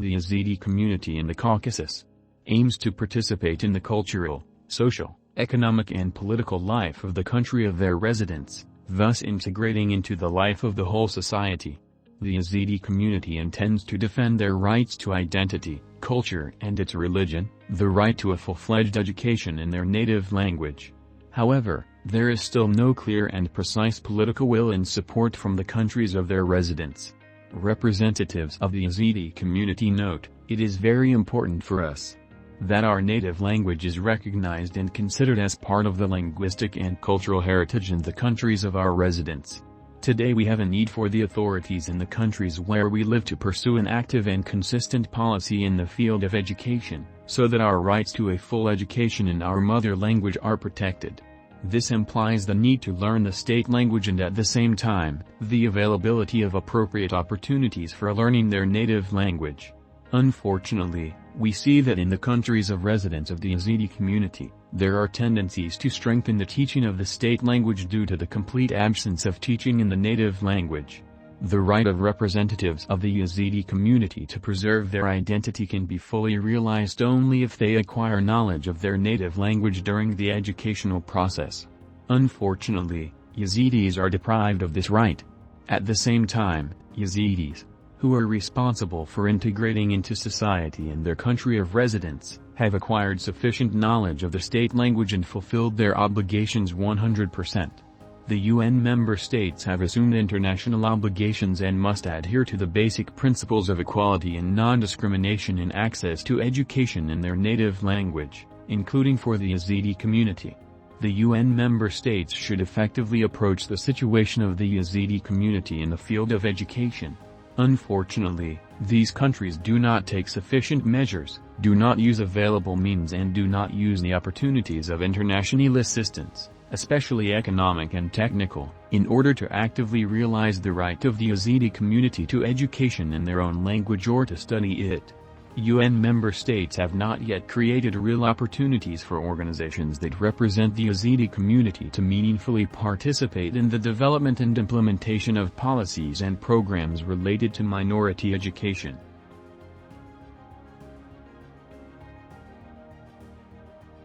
the Yazidi community in the Caucasus, aims to participate in the cultural, social, economic and political life of the country of their residence, thus integrating into the life of the whole society. The Yazidi community intends to defend their rights to identity, culture and its religion, the right to a full-fledged education in their native language. However, there is still no clear and precise political will and support from the countries of their residence. Representatives of the Yazidi community note, "It is very important for us that our native language is recognized and considered as part of the linguistic and cultural heritage in the countries of our residence. Today we have a need for the authorities in the countries where we live to pursue an active and consistent policy in the field of education, so that our rights to a full education in our mother language are protected. This implies the need to learn the state language and at the same time, the availability of appropriate opportunities for learning their native language. Unfortunately, we see that in the countries of residence of the Yazidi community, there are tendencies to strengthen the teaching of the state language due to the complete absence of teaching in the native language. The right of representatives of the Yazidi community to preserve their identity can be fully realized only if they acquire knowledge of their native language during the educational process. Unfortunately, Yazidis are deprived of this right. At the same time, Yazidis, who are responsible for integrating into society in their country of residence, have acquired sufficient knowledge of the state language and fulfilled their obligations 100%. The UN member states have assumed international obligations and must adhere to the basic principles of equality and non-discrimination in access to education in their native language, including for the Yazidi community. The UN member states should effectively approach the situation of the Yazidi community in the field of education. Unfortunately, these countries do not take sufficient measures, do not use available means and do not use the opportunities of international assistance, especially economic and technical, in order to actively realize the right of the Yazidi community to education in their own language or to study it. UN member states have not yet created real opportunities for organizations that represent the Yazidi community to meaningfully participate in the development and implementation of policies and programs related to minority education.